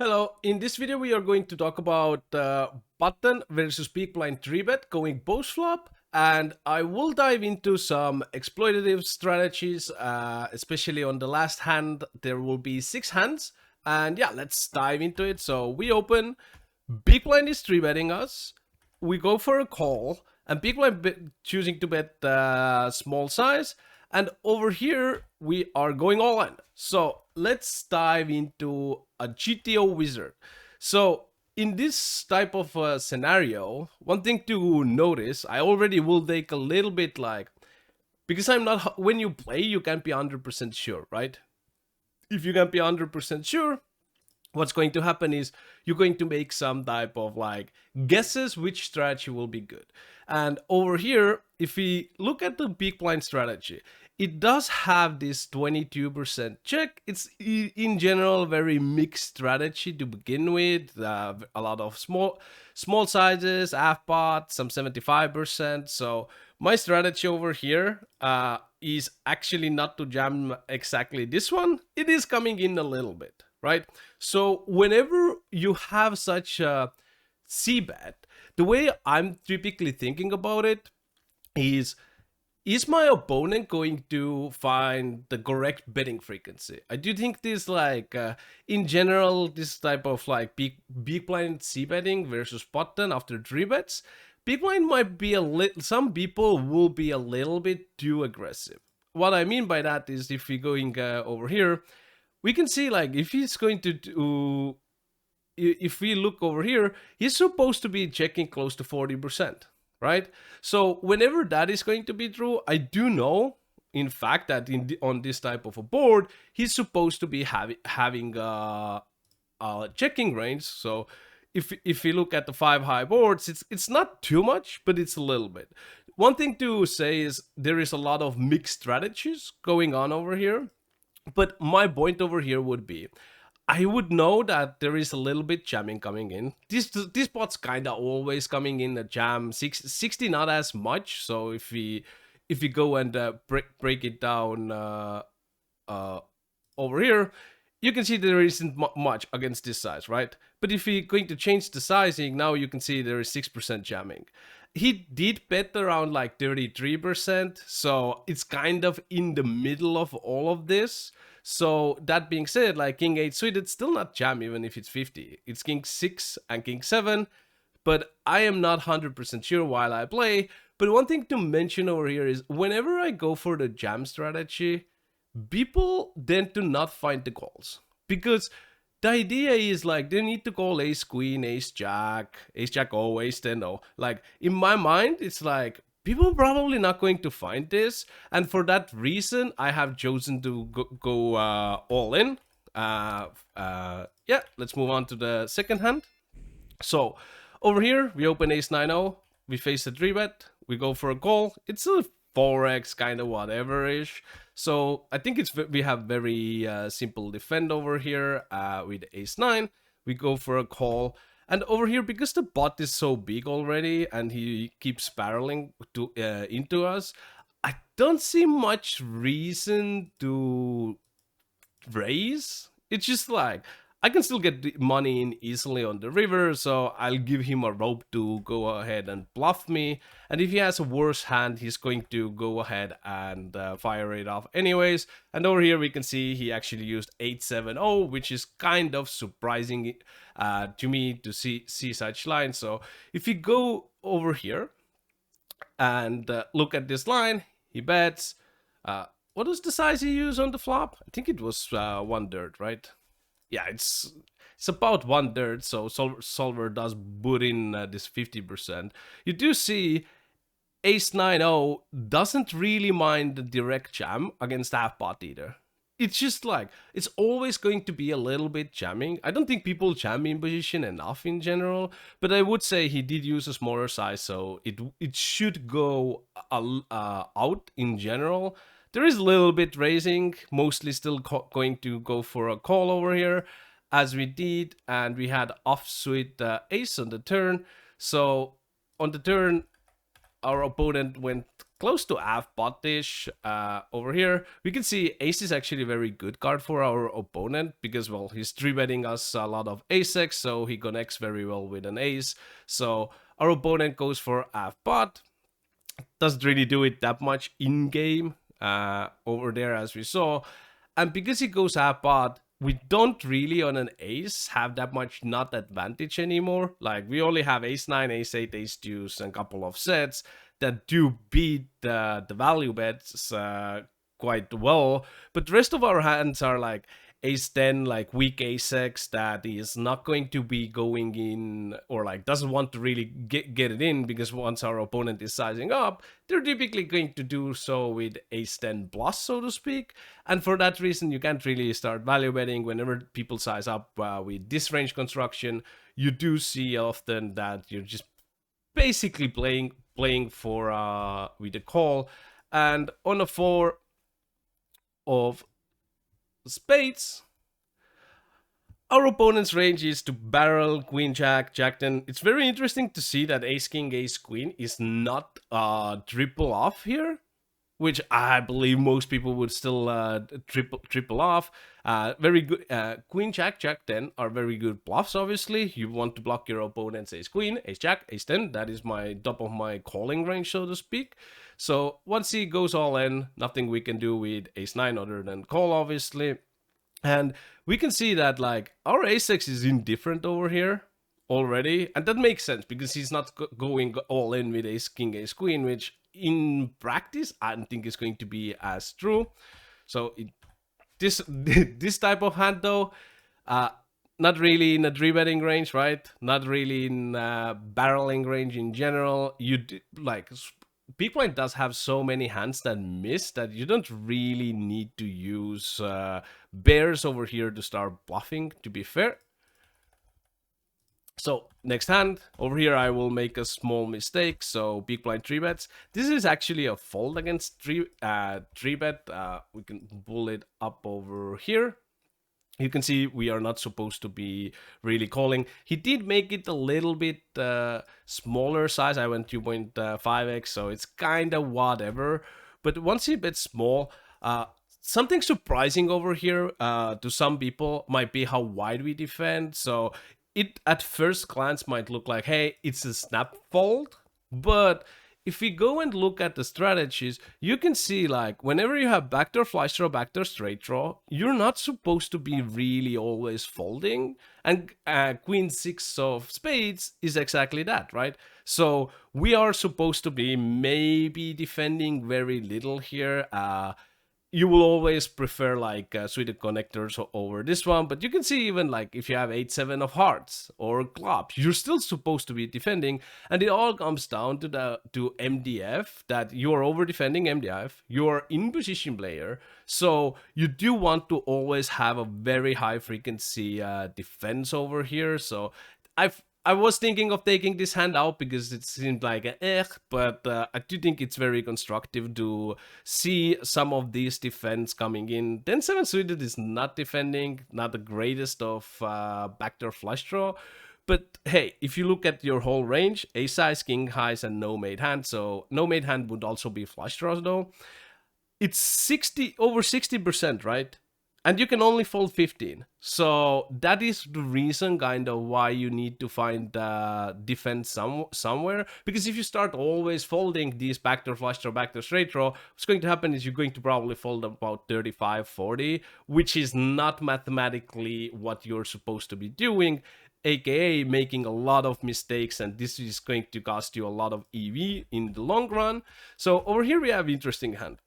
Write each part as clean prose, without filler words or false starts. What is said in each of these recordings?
Hello, in this video we are going to talk about button versus big blind 3-bet going post flop, and I will dive into some exploitative strategies, especially on the last hand. There will be 6 hands, and yeah, let's dive into it. So we open, big blind is 3-betting us, we go for a call, and big blind choosing to bet small size, and over here we are going all in. So let's dive into a GTO wizard. So in this type of scenario, one thing to notice, I already will take a little bit like, because I'm not, when you play, you can't be 100% sure, right? If you can't be 100% sure, what's going to happen is you're going to make some type of like guesses which strategy will be good. And over here, if we look at the big blind strategy, it does have this 22% check. It's in general very mixed strategy to begin with. A lot of small sizes, half pot, some 75%. So my strategy over here is actually not to jam exactly this one. It is coming in a little bit, right? So whenever you have such a C bet, the way I'm typically thinking about it is my opponent going to find the correct betting frequency? I do think this like in general, this type of like big blind C betting versus button after 3 bets, big blind might be a little, some people will be a little bit too aggressive. What I mean by that is if we're going over here, we can see like if he's going to do, if we look over here, he's supposed to be checking close to 40%, right? So whenever that is going to be true, I do know, in fact, that on this type of a board, he's supposed to be having a checking range. So if we look at the 5 high boards, it's not too much, but it's a little bit. One thing to say is there is a lot of mixed strategies going on over here. But my point over here would be, I would know that there is a little bit jamming coming in. This spot's kind of always coming in a jam. 60 not as much. So if we go and break it down uh, over here, you can see there isn't much against this size, right? But if we're going to change the sizing, now you can see there is 6% jamming. He did bet around like 33%, so it's kind of in the middle of all of this. So that being said, like King 8 suited still not jam even if it's 50. It's King 6 and King 7, but I am not 100% sure while I play. But one thing to mention over here is whenever I go for the jam strategy, people tend to not find the calls, because the idea is like they need to call ace queen, ace jack o, ace 10 o. Like in my mind, it's like people probably not going to find this, and for that reason, I have chosen to go all in. Yeah, let's move on to the second hand. So over here, we open ace 9-0, we face a 3-bet, we go for a call. It's a 4x kind of whatever ish. So I think we have very simple defend over here with ace 9. We go for a call. And over here, because the bot is so big already and he keeps barreling to into us, I don't see much reason to raise. It's just like I can still get the money in easily on the river, so I'll give him a rope to go ahead and bluff me. And if he has a worse hand, he's going to go ahead and fire it off anyways. And over here we can see he actually used 8-7-0, which is kind of surprising to me to see such lines. So if you go over here and look at this line, he bets. What was the size he used on the flop? I think it was 1/3, right? Yeah, it's about 1/3. So solver does put in this 50%. You do see ace 9-0 doesn't really mind the direct jam against half pot either. It's just like it's always going to be a little bit jamming. I don't think people jam in position enough in general, but I would say he did use a smaller size, so it should go out in general. There is a little bit raising, mostly still going to go for a call over here, as we did, and we had offsuit ace on the turn. So on the turn, our opponent went close to half botish over here. We can see ace is actually a very good card for our opponent because, well, he's 3-betting us a lot of ace-x, so he connects very well with an ace. So our opponent goes for half pot. Doesn't really do it that much in game over there as we saw. And because he goes half pot, we don't really on an ace have that much nut advantage anymore. Like we only have ace 9, ace 8, ace deuce, and a couple of sets that do beat the value bets quite well. But the rest of our hands are like ace 10, like weak ace x that is not going to be going in, or like doesn't want to really get it in, because once our opponent is sizing up, they're typically going to do so with ace 10 plus, so to speak. And for that reason, you can't really start value betting whenever people size up with this range construction. You do see often that you're just basically playing for with a call. And on a 4 of spades, our opponent's range is to barrel queen jack, jack 10. It's very interesting to see that ace king, ace queen is not triple off here, which I believe most people would still triple off. Very good. Queen jack, jack 10 are very good bluffs, obviously. You want to block your opponent's ace queen, ace jack, ace 10. That is my top of my calling range, so to speak. So once he goes all in, nothing we can do with ace 9 other than call, obviously. And we can see that like our ace-x is indifferent over here already. And that makes sense because he's not going all in with ace king, ace queen, which in practice I don't think is going to be as true. So this type of hand though, not really in a 3-betting range, right? Not really in barreling range in general. Like big blind does have so many hands that miss that you don't really need to use bears over here to start bluffing, to be fair. So next hand over here, I will make a small mistake. So big blind 3-bets. This is actually a fold against 3-bet. We can pull it up over here. You can see we are not supposed to be really calling. He did make it a little bit smaller size. I went 2.5x, so it's kind of whatever. But once he bets small, something surprising over here to some people might be how wide we defend. So it at first glance might look like, hey, it's a snap fold. But if we go and look at the strategies, you can see like whenever you have backdoor flush draw, backdoor straight draw, you're not supposed to be really always folding. And queen 6 of spades is exactly that, right? So we are supposed to be maybe defending very little here. You will always prefer like suited connectors over this one, but you can see even like if you have 8-7 of hearts or clubs, you're still supposed to be defending. And it all comes down to MDF, that you are over defending MDF, you are in position player, so you do want to always have a very high frequency defense over here. So I was thinking of taking this hand out because it seemed like but I do think it's very constructive to see some of these defense coming in. 10-7 suited is not defending, not the greatest of backdoor flush draw. But hey, if you look at your whole range, ace size, king highs, and no made hand. So no made hand would also be flush draws though. It's over 60%, right? And you can only fold 15. So that is the reason kind of why you need to find defense somewhere. Because if you start always folding these backdoor flush draw, backdoor straight draw, what's going to happen is you're going to probably fold about 35, 40, which is not mathematically what you're supposed to be doing, aka making a lot of mistakes, and this is going to cost you a lot of EV in the long run. So over here we have interesting hand.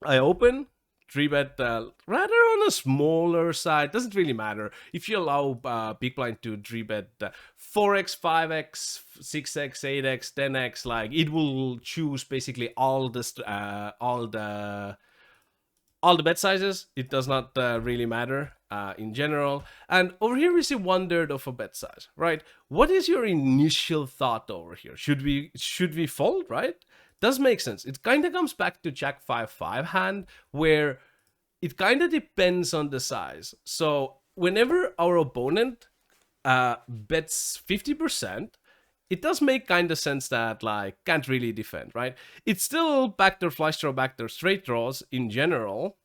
I open 3-bet rather on a smaller side. Doesn't really matter if you allow big blind to 3-bet 4x, 5x, 6x, 8x, 10x. Like it will choose basically all the bet sizes. It does not really matter in general. And over here we see 1/3 of a bet size, right? What is your initial thought over here? Should we fold, right? Does make sense. It kind of comes back to Jack 5-5 hand, where it kind of depends on the size. So whenever our opponent bets 50%, it does make kind of sense that like can't really defend, right? It's still backdoor flush draw, backdoor straight draws in general,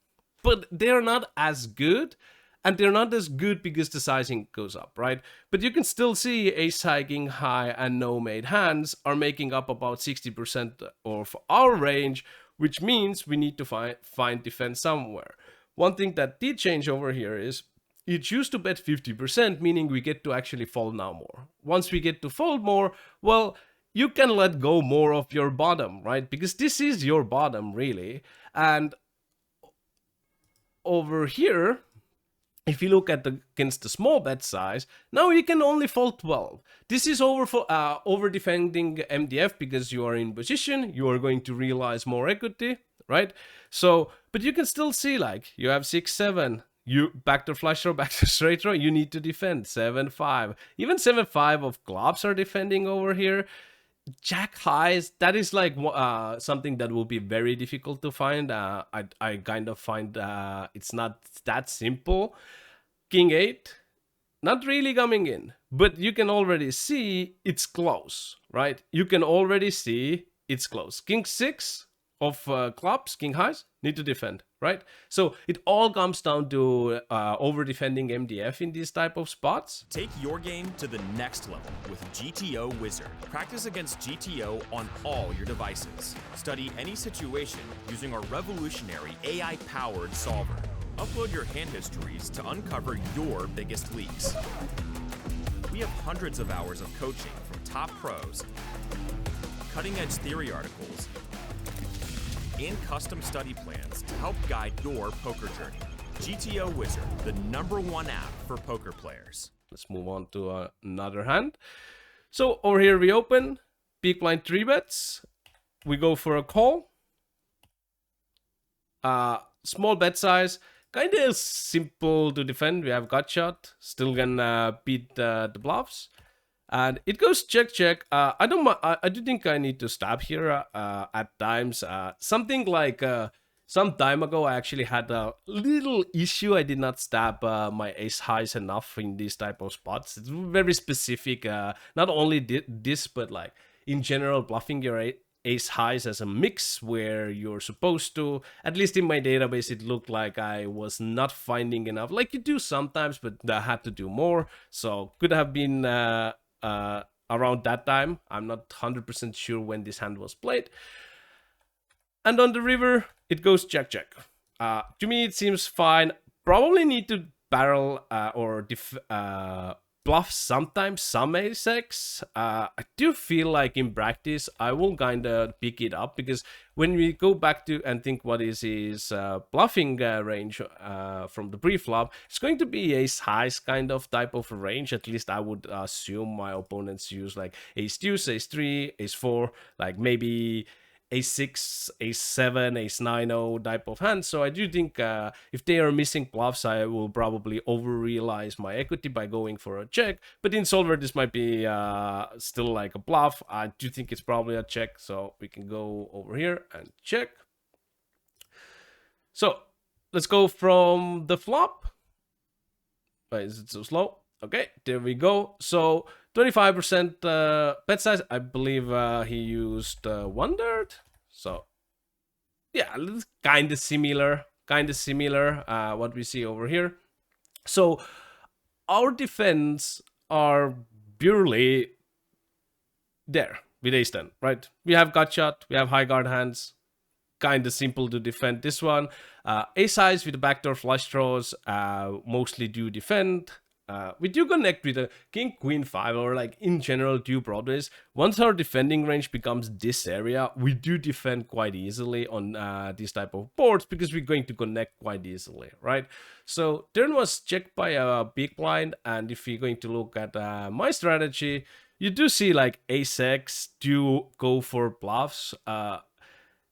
but they're not as good, and they're not as good because the sizing goes up, right? But you can still see ace high, king high, and no made hands are making up about 60% of our range, which means we need to find defense somewhere. One thing that did change over here is it used to bet 50%, meaning we get to actually fold now more. Once we get to fold more, well, you can let go more of your bottom, right? Because this is your bottom, really. And over here, if you look at against the small bet size, now you can only fold 12. This is over defending MDF because you are in position, you are going to realize more equity, right? So, but you can still see like you have 6, 7, you backdoor flush draw, backdoor straight draw, you need to defend 7, 5. Even 7, 5 of clubs are defending over here. Jack highs, that is like something that will be very difficult to find. I kind of find it's not that simple. King 8, not really coming in, but you can already see it's close, right? You can already see it's close. King 6 of clubs, king highs, need to defend, right? So it all comes down to over defending MDF in these type of spots. Take your game to the next level with GTO Wizard. Practice against GTO on all your devices. Study any situation using our revolutionary AI-powered solver. Upload your hand histories to uncover your biggest leaks. We have hundreds of hours of coaching from top pros, cutting-edge theory articles, and custom study plans to help guide your poker journey. GTO Wizard, the #1 app for poker players. Let's move on to another hand. So over here we open, big blind 3 bets. We go for a call. Small bet size, kind of simple to defend. We have gut shot, still gonna beat the bluffs. And it goes check, check. I do think I need to stop here at times. Something like some time ago, I actually had a little issue. I did not stab my ace highs enough in these type of spots. It's very specific. Not only this, but like in general, bluffing your ace highs as a mix where you're supposed to, at least in my database, it looked like I was not finding enough. Like you do sometimes, but I had to do more. So could have been around that time. I'm not 100% sure when this hand was played. And on the river, it goes check, check. To me, it seems fine. Probably need to barrel or bluff sometimes some ace-x. I do feel like in practice, I will kind of pick it up because when we go back to and think what is his bluffing range from the pre-flop, it's going to be ace-highs kind of type of range. At least I would assume my opponents use like ace-deuce, ace-3, ace-4, like maybe ace-6, ace-7, ace-9-0 type of hands. So I do think if they are missing bluffs, I will probably over-realize my equity by going for a check. But in solver, this might be still like a bluff. I do think it's probably a check. So we can go over here and check. So let's go from the flop. Why is it so slow? Okay, there we go. So 25% bet size. I believe he used 1/3. So yeah, kind of similar. What we see over here. So our defense are purely there with ace-10, right? We have gut shot. We have high guard hands. Kind of simple to defend this one. Ace highs with the backdoor flush draws mostly do defend. We do connect with a king, queen, 5, or like in general two broadways. Once our defending range becomes this area, we do defend quite easily on these type of boards because we're going to connect quite easily, right? So turn was checked by a big blind, and if you're going to look at my strategy, you do see like ace-x do go for bluffs.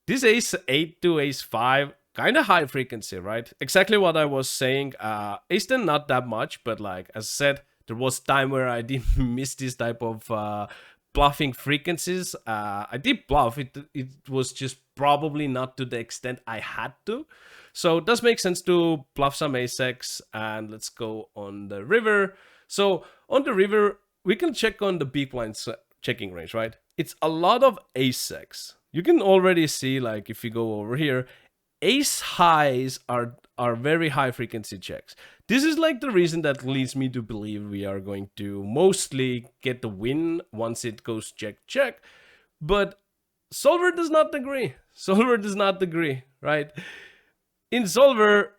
This ace-8 to ace-5, kind of high frequency, right? Exactly what I was saying. Ace-10 not that much, but like as I said, there was time where I did miss this type of bluffing frequencies. I did bluff. It was just probably not to the extent I had to. So it does make sense to bluff some ace-x, and let's go on the river. So on the river, we can check on the big blinds checking range, right? It's a lot of ace-x. You can already see, like, if you go over here, ace highs are very high frequency checks. This is like the reason that leads me to believe we are going to mostly get the win once it goes check check. But Solver does not agree. Solver does not agree, right? In Solver,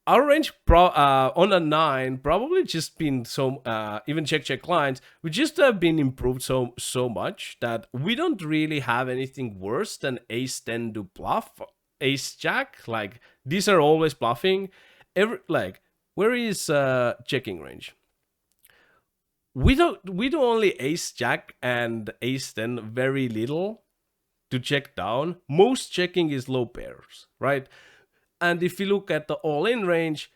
our range on a 9 probably just been so even check check lines we just have been improved so much that we don't really have anything worse than ace 10 to bluff, ace jack. Like, these are always bluffing. Like, where is checking range? We do only ace jack and ace 10 very little to check down. Most checking is low pairs, right? And if you look at the all-in range,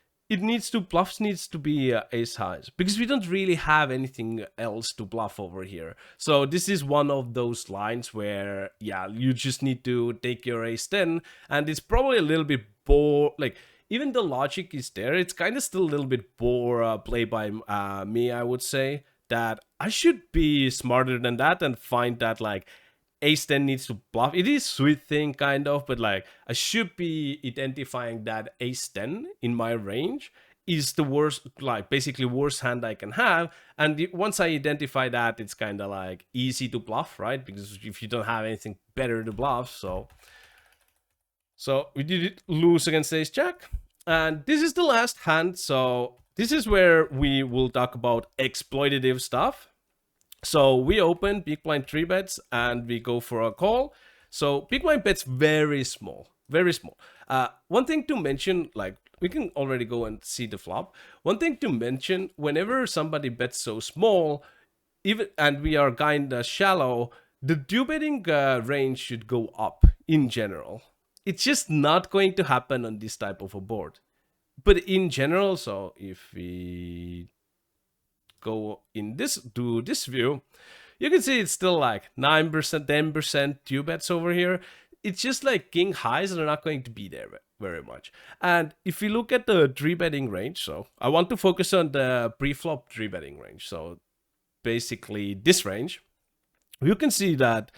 bluffs needs to be ace highs, because we don't really have anything else to bluff over here. So this is one of those lines where, yeah, you just need to take your ace 10, and it's probably a little bit like, even the logic is there, it's kind of still a little bit poor play by me. I would say that I should be smarter than that and find that, like, ace 10 needs to bluff. It is sweet thing kind of, but like, I should be identifying that ace 10 in my range is the worst, like, basically worst hand I can have. And once I identify that, it's kind of like easy to bluff, right? Because if you don't have anything better to bluff, so we did lose against ace jack, and this is the last hand. So this is where we will talk about exploitative stuff. So we open big blind 3 bets and we go for a call. So big blind bets very small, very small. One thing to mention, like, we can already go and see the flop. One thing to mention, whenever somebody bets so small, even and we are kind of shallow, the due betting range should go up in general. It's just not going to happen on this type of a board. But in general, so if we go in this to this view, you can see it's still like 9%, 10% due bets over here. It's just like king highs are not going to be there very much. And if you look at the 3-betting range, so I want to focus on the pre-flop 3-betting range. So basically this range, you can see that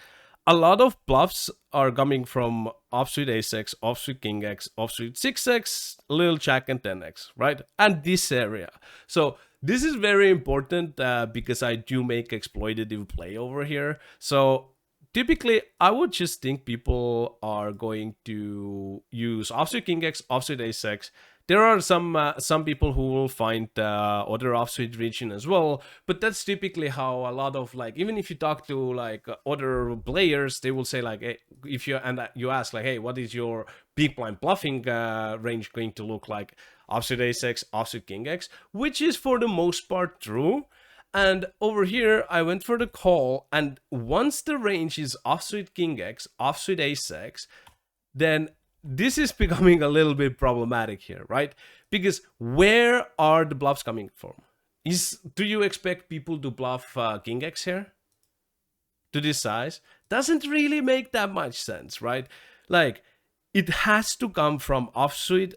a lot of bluffs are coming from offsuit ace-x, offsuit king-x, offsuit 6x, little jack, and 10x, right? And this area. So this is very important because I do make exploitative play over here. So typically, I would just think people are going to use offsuit king-x, offsuit ace-x. There are some people who will find other offsuit region as well, but that's typically how a lot of, like, even if you talk to like other players, they will say like, hey, if you ask like, hey, what is your big blind bluffing range going to look like? Offsuit ace-x, offsuit king-x, which is for the most part true. And over here, I went for the call, and once the range is offsuit king-x, offsuit ace-x, then this is becoming a little bit problematic here, right? Because where are the bluffs coming from? Do you expect people to bluff king-x here? To this size? Doesn't really make that much sense, right? Like, it has to come from offsuit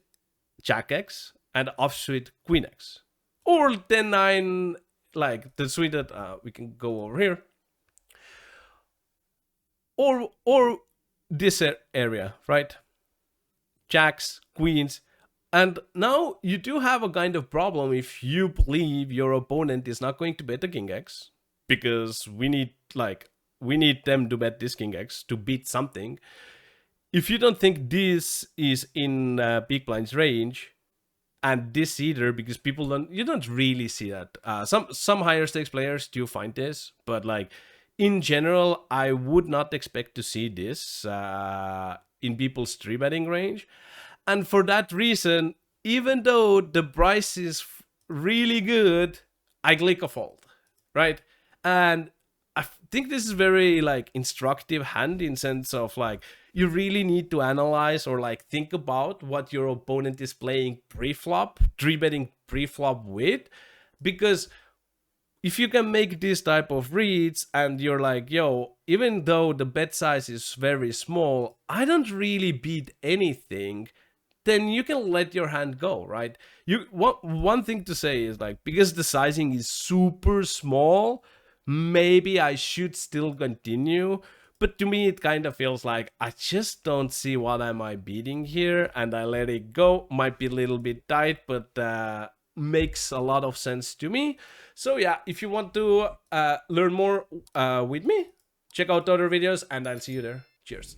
jack-x and offsuit queen-x. Or 10-9, like the suite that we can go over here. Or this area, right? Jacks, queens. And now you do have a kind of problem if you believe your opponent is not going to bet the king-x, because we need them to bet this king-x to beat something. If you don't think this is in big blind's range, and this either, because you don't really see that. Some higher stakes players do find this, but like in general, I would not expect to see this in people's 3-betting range. And for that reason, even though the price is really good, I click a fold, right? And I think this is very like instructive hand in sense of like, you really need to analyze or like think about what your opponent is playing pre-flop, 3-betting pre-flop with, because if you can make this type of reads and you're like, yo, even though the bet size is very small, I don't really beat anything, then you can let your hand go, right? One thing to say is like, because the sizing is super small, maybe I should still continue. But to me, it kind of feels like I just don't see what am I beating here, and I let it go. Might be a little bit tight, but makes a lot of sense to me. So yeah, if you want to learn more with me, check out other videos, and I'll see you there. Cheers.